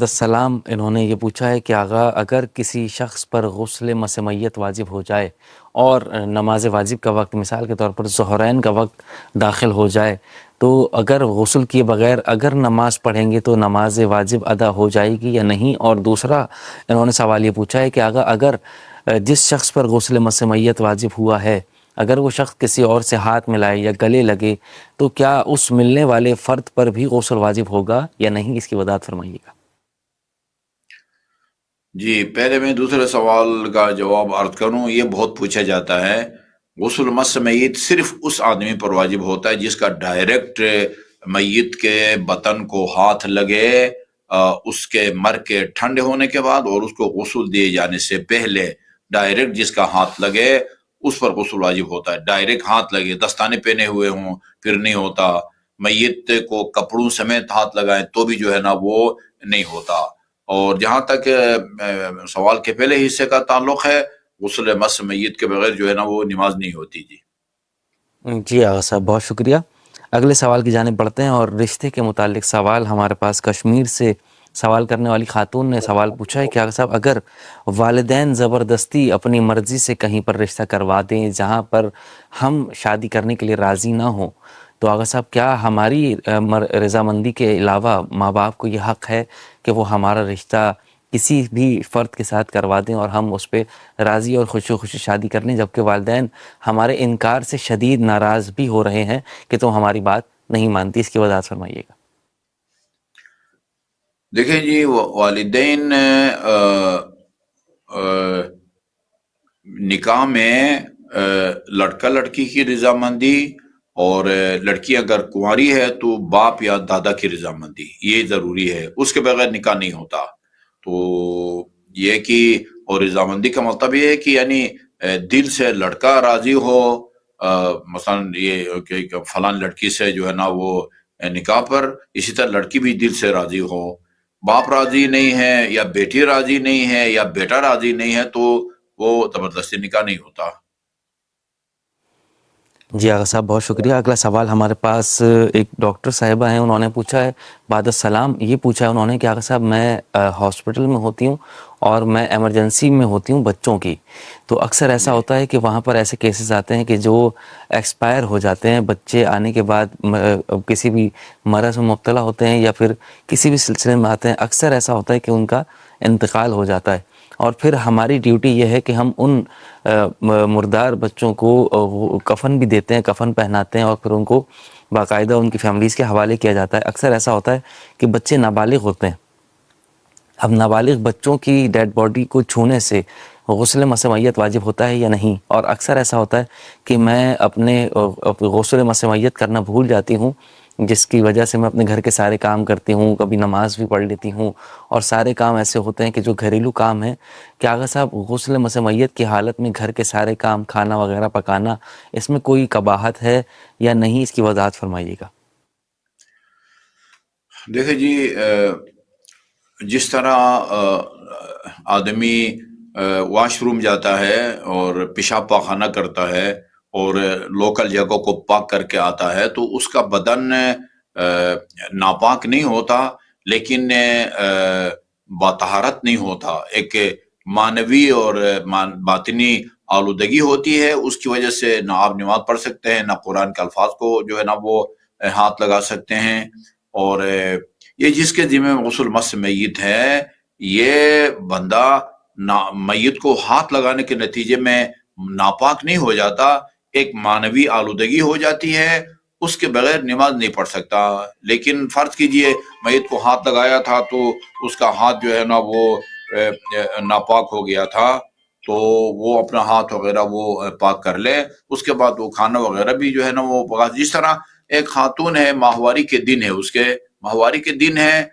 السلام انہوں نے یہ پوچھا ہے کہ آغا اگر کسی شخص پر غسل مس میت واجب ہو جائے اور نماز واجب کا وقت مثال کے طور پر ظہرین کا وقت داخل ہو جائے تو اگر غسل کیے بغیر اگر نماز پڑھیں گے تو نماز واجب ادا ہو جائے گی یا نہیں؟ اور دوسرا انہوں نے سوال یہ پوچھا ہے کہ آغا اگر جس شخص پر غسل مس میت واجب ہوا ہے اگر وہ شخص کسی اور سے ہاتھ ملائے یا گلے لگے تو کیا اس ملنے والے فرد پر بھی غسل واجب ہوگا یا نہیں؟ اس کی وضاحت فرمائیے گا۔ جی، پہلے میں دوسرے سوال کا جواب عرض کروں۔ یہ بہت پوچھا جاتا ہے، غسل مس میت صرف اس آدمی پر واجب ہوتا ہے جس کا ڈائریکٹ میت کے بدن کو ہاتھ لگے، اس کے مر کے ٹھنڈے ہونے کے بعد اور اس کو غسل دیے جانے سے پہلے ڈائریکٹ جس کا ہاتھ لگے اس پر غسل واجب ہوتا ہے۔ ڈائریکٹ ہاتھ لگے، دستانے پہنے ہوئے ہوں پھر نہیں ہوتا، میت کو کپڑوں سمیت ہاتھ لگائیں تو بھی جو ہے نا وہ نہیں ہوتا۔ اور جہاں تک سوال کے پہلے حصے کا تعلق ہے، غسل مس میت کے بغیر جو ہے نا وہ نماز نہیں ہوتی۔ جی جی آغا صاحب بہت شکریہ۔ اگلے سوال کی جانب بڑھتے ہیں، اور رشتے کے متعلق سوال ہمارے پاس کشمیر سے سوال کرنے والی خاتون نے سوال پوچھا ہے کہ آغا صاحب اگر والدین زبردستی اپنی مرضی سے کہیں پر رشتہ کروا دیں جہاں پر ہم شادی کرنے کے لیے راضی نہ ہوں تو آغا صاحب کیا ہماری رضامندی کے علاوہ ماں باپ کو یہ حق ہے کہ وہ ہمارا رشتہ کسی بھی فرد کے ساتھ کروا دیں اور ہم اس پہ راضی اور خوشی شادی کر لیں، جبکہ والدین ہمارے انکار سے شدید ناراض بھی ہو رہے ہیں کہ تم ہماری بات نہیں مانتی؟ اس کی وضاحت فرمائیے گا۔ دیکھیں جی، والدین نکاح میں لڑکا لڑکی کی رضامندی اور لڑکی اگر کنواری ہے تو باپ یا دادا کی رضامندی یہ ضروری ہے، اس کے بغیر نکاح نہیں ہوتا۔ تو یہ کہ اور رضامندی کا مطلب یہ ہے کہ یعنی دل سے لڑکا راضی ہو، مثلا یہ کہ فلان لڑکی سے جو ہے نا وہ نکاح پر، اسی طرح لڑکی بھی دل سے راضی ہو۔ باپ راضی نہیں ہے یا بیٹی راضی نہیں ہے یا بیٹا راضی نہیں ہے تو وہ زبردستی نکاح نہیں ہوتا۔ جی آغا صاحب بہت شکریہ۔ اگلا سوال ہمارے پاس ایک ڈاکٹر صاحبہ ہیں، انہوں نے پوچھا ہے، بعد السلام یہ پوچھا ہے انہوں نے کہ آغا صاحب میں ہاسپٹل میں ہوتی ہوں اور میں ایمرجنسی میں ہوتی ہوں بچوں کی، تو اکثر ایسا جی ہوتا ہے کہ وہاں پر ایسے کیسز آتے ہیں کہ جو ایکسپائر ہو جاتے ہیں، بچے آنے کے بعد کسی بھی مرض میں مبتلا ہوتے ہیں یا پھر کسی بھی سلسلے میں آتے ہیں، اکثر ایسا ہوتا ہے کہ ان کا انتقال ہو جاتا ہے، اور پھر ہماری ڈیوٹی یہ ہے کہ ہم ان مردار بچوں کو کفن بھی دیتے ہیں، کفن پہناتے ہیں اور پھر ان کو باقاعدہ ان کی فیملیز کے حوالے کیا جاتا ہے۔ اکثر ایسا ہوتا ہے کہ بچے نابالغ ہوتے ہیں، اب نابالغ بچوں کی ڈیڈ باڈی کو چھونے سے غسل مس میت واجب ہوتا ہے یا نہیں؟ اور اکثر ایسا ہوتا ہے کہ میں اپنے غسل مس میت کرنا بھول جاتی ہوں، جس کی وجہ سے میں اپنے گھر کے سارے کام کرتی ہوں، کبھی نماز بھی پڑھ لیتی ہوں، اور سارے کام ایسے ہوتے ہیں کہ جو گھریلو کام ہیں کہ آغا صاحب غسل مس میت کی حالت میں گھر کے سارے کام، کھانا وغیرہ پکانا، اس میں کوئی قباحت ہے یا نہیں؟ اس کی وضاحت فرمائیے گا۔ دیکھیں جی، جس طرح آدمی واش روم جاتا ہے اور پیشاب پاخانہ کرتا ہے اور لوکل جگہوں کو پاک کر کے آتا ہے تو اس کا بدن ناپاک نہیں ہوتا، لیکن باطہارت نہیں ہوتا، ایک معنوی اور باطنی آلودگی ہوتی ہے۔ اس کی وجہ سے نہ آپ نماز پڑھ سکتے ہیں، نہ قرآن کے الفاظ کو جو ہے نا وہ ہاتھ لگا سکتے ہیں۔ اور یہ جس کے ذمہ غسل مس میت ہے، یہ بندہ میت کو ہاتھ لگانے کے نتیجے میں ناپاک نہیں ہو جاتا، ایک معنوی آلودگی ہو جاتی ہے، اس کے بغیر نماز نہیں پڑھ سکتا۔ لیکن فرض کیجئے میت کو ہاتھ لگایا تھا تو اس کا ہاتھ جو ہے نا وہ ناپاک ہو گیا تھا، تو وہ اپنا ہاتھ وغیرہ وہ پاک کر لے، اس کے بعد وہ کھانا وغیرہ بھی جو ہے نا وہ پکا۔ جس طرح ایک خاتون ہے، ماہواری کے دن ہے، اس کے ماہواری کے دن ہے،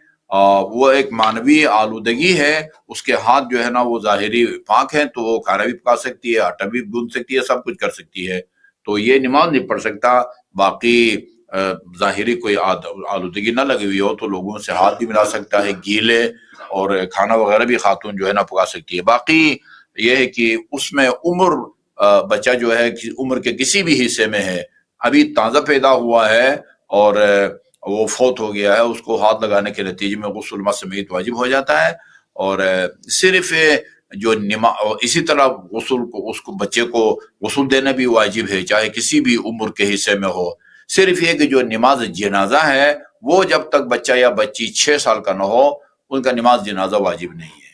وہ ایک معنوی آلودگی ہے، اس کے ہاتھ جو ہے نا وہ ظاہری پاک ہیں تو وہ کھانا بھی پکا سکتی ہے، آٹا بھی گوندھ سکتی ہے، سب کچھ کر سکتی ہے، تو یہ نماز نہیں پڑھ سکتا۔ باقی ظاہری کوئی آلودگی نہ لگی ہوئی ہو تو لوگوں سے ہاتھ بھی ملا سکتا ہے، گیلے، اور کھانا وغیرہ بھی خاتون جو ہے نا پکا سکتی ہے۔ باقی یہ ہے کہ اس میں عمر، بچہ جو ہے عمر کے کسی بھی حصے میں ہے، ابھی تازہ پیدا ہوا ہے اور وہ فوت ہو گیا ہے، اس کو ہاتھ لگانے کے نتیجے میں غسل مسمیت واجب ہو جاتا ہے، اور صرف جو اسی طرح غسل کو اس کو بچے کو غسل دینا بھی واجب ہے، چاہے کسی بھی عمر کے حصے میں ہو. صرف یہ کہ جو نماز جنازہ ہے وہ جب تک بچہ یا بچی 6 سال کا نہ ہو ان کا نماز جنازہ واجب نہیں ہے.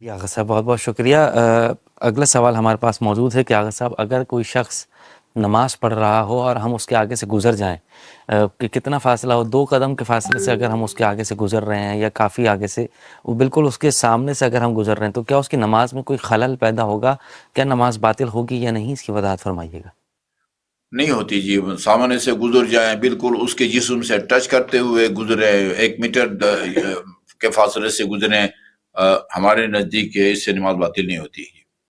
جی آغا صاحب بہت بہت شکریہ. اگلا سوال ہمارے پاس موجود ہے کہ آغا صاحب اگر کوئی شخص نماز پڑھ رہا ہو اور ہم اس کے آگے سے گزر جائیں، کہ کتنا فاصلہ ہو، 2 قدم کے فاصلے سے اگر ہم اس کے آگے سے گزر رہے ہیں یا کافی آگے سے، وہ بالکل اس کے سامنے سے اگر ہم گزر رہے ہیں، تو کیا اس کی نماز میں کوئی خلل پیدا ہوگا؟ کیا نماز باطل ہوگی یا نہیں؟ اس کی وضاحت فرمائیے گا. نہیں ہوتی جی، سامنے سے گزر جائیں، بالکل اس کے جسم سے ٹچ کرتے ہوئے گزرے، 1 میٹر کے فاصلے سے گزریں، ہمارے نزدیک اس سے نماز باطل نہیں ہوتی.